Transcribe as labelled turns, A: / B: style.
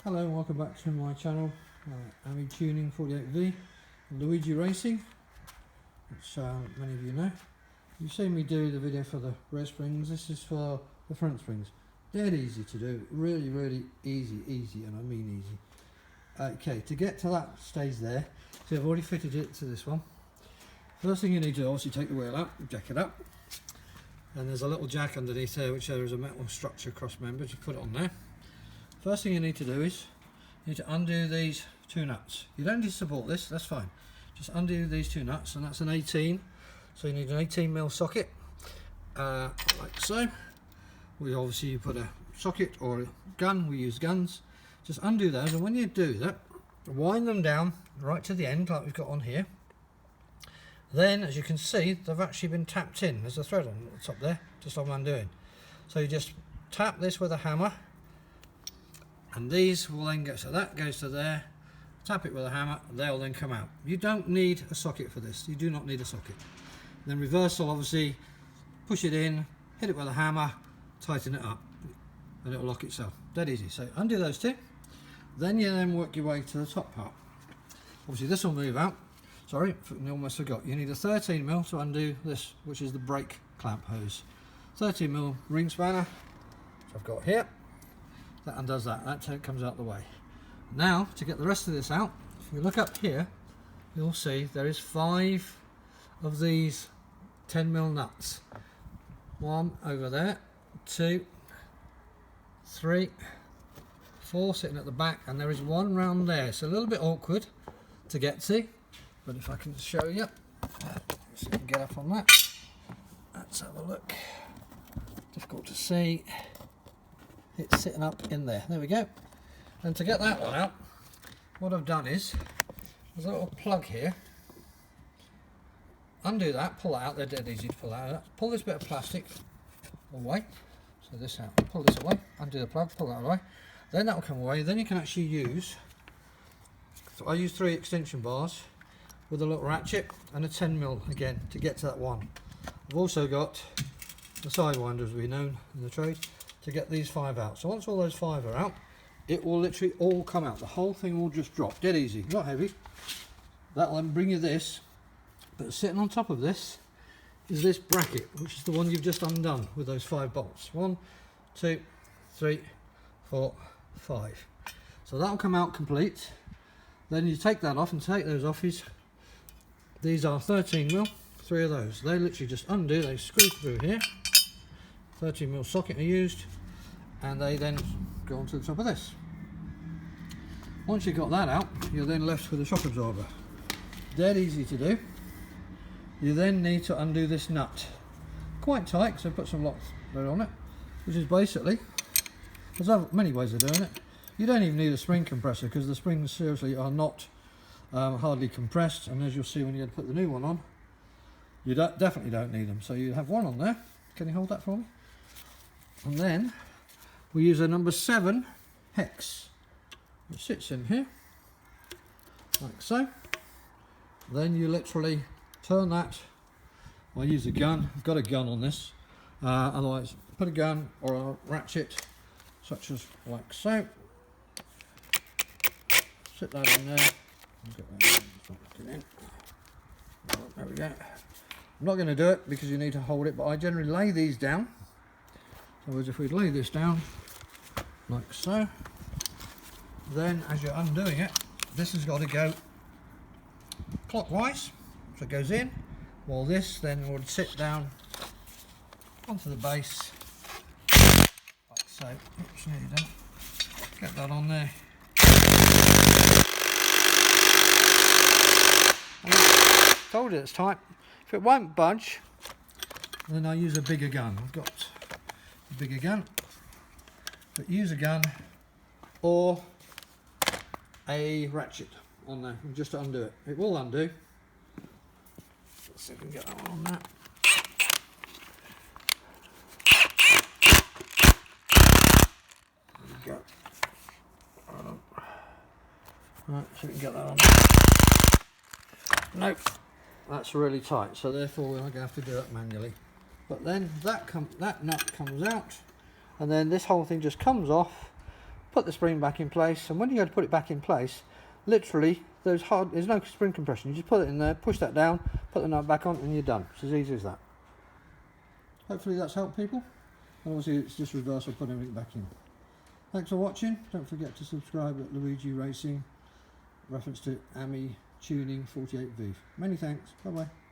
A: Hello and welcome back to my channel, Ami Tuning 48V, Luigi Racing, which many of you know. You've seen me do the video for the rear springs. This is for the front springs. Dead easy to do, really easy, and I mean easy. Okay, to get to that stage there, so I've already fitted it to this one. First thing you need to obviously take the wheel out, jack it up, and there's a little jack underneath there which there is a metal structure cross member, just put it on there. First thing you need to do is you need to undo these two nuts. You don't need to support this, that's fine. Just undo these two nuts, and that's an 18. So you need an 18mm socket, like so. We obviously put a socket or a gun, we use guns. Just undo those, and when you do that, wind them down right to the end like we've got on here. Then, as you can see, they've actually been tapped in. There's a thread on the top there, just like I'm doing. So you just tap this with a hammer, and these will then go, so that goes to there, tap it with a hammer, they'll then come out. You don't need a socket for this, you do not need a socket. Then reversal, obviously, push it in, hit it with a hammer, tighten it up, and it'll lock itself. Dead easy. So undo those two, then you then work your way to the top part. Obviously this will move out. Sorry, I almost forgot. You need a 13mm to undo this, which is the brake clamp hose. 13mm ring spanner, which I've got here. That undoes that, that comes out the way. Now, to get the rest of this out, if you look up here, you'll see there is 5 of these 10mm nuts. 1 over there, 2, 3, 4 sitting at the back, and there is 1 round there. It's a little bit awkward to get to, but if I can show you, so you can get up on that. Let's have a look. Difficult to see. It's sitting up in there. There we go. And to get that one out, what I've done is there's a little plug here. Undo that, pull that out. They're dead easy to pull out. Pull this bit of plastic away. So this out. Pull this away. Undo the plug. Pull that away. Then that will come away. Then you can actually use. So I use 3 extension bars with a little ratchet and a 10mm again to get to that one. I've also got the sidewinder, as we know in the trade, to get these 5 out. So once all those 5 are out, it will literally all come out. The whole thing will just drop. Dead easy, not heavy. That'll then bring you this. But sitting on top of this is this bracket, which is the one you've just undone with those 5 bolts. 1, 2, 3, 4, 5. So that'll come out complete. Then you take that off, and take those off. These are 13mm, 3 of those. They literally just undo, they screw through here. 13mm socket are used, and they then go onto the top of this. Once you've got that out, you're then left with a shock absorber. Dead easy to do. You then need to undo this nut. Quite tight, so put some locks there on it, which is basically, there's many ways of doing it. You don't even need a spring compressor, because the springs seriously are not hardly compressed, and as you'll see when you put the new one on, you definitely don't need them. So you have one on there. Can you hold that for me? And then we use a number 7 hex, which sits in here like so. Then you literally turn that. I use a gun. I've got a gun on this, otherwise put a gun or a ratchet such as like so. Sit that in there. Get that in. There we go. I'm not going to do it because you need to hold it, but I generally lay these down. So as if we lay this down like so, then as you're undoing it, this has got to go clockwise, so it goes in, while this then would sit down onto the base like so. Oops, nearly done. Get that on there. Told you it's tight. If it won't budge, then I use a bigger gun. I've got a bigger gun, but use a gun or a ratchet on there just to undo it. It will undo. Let's see if we can get that one on that. There we go. Right, so we can get that on. Nope, that's really tight, so therefore we're going to have to do it manually. But then that nut comes out, and then this whole thing just comes off put the spring back in place, and when you go to put it back in place, literally there's no spring compression. You just put it in there, push that down, put the nut back on, and you're done. It's as easy as that. Hopefully that's helped people. And obviously it's just reversal, putting it back in. Thanks for watching. Don't forget to subscribe at Luigi Racing, reference to AMI Tuning 48V. Many thanks. Bye bye.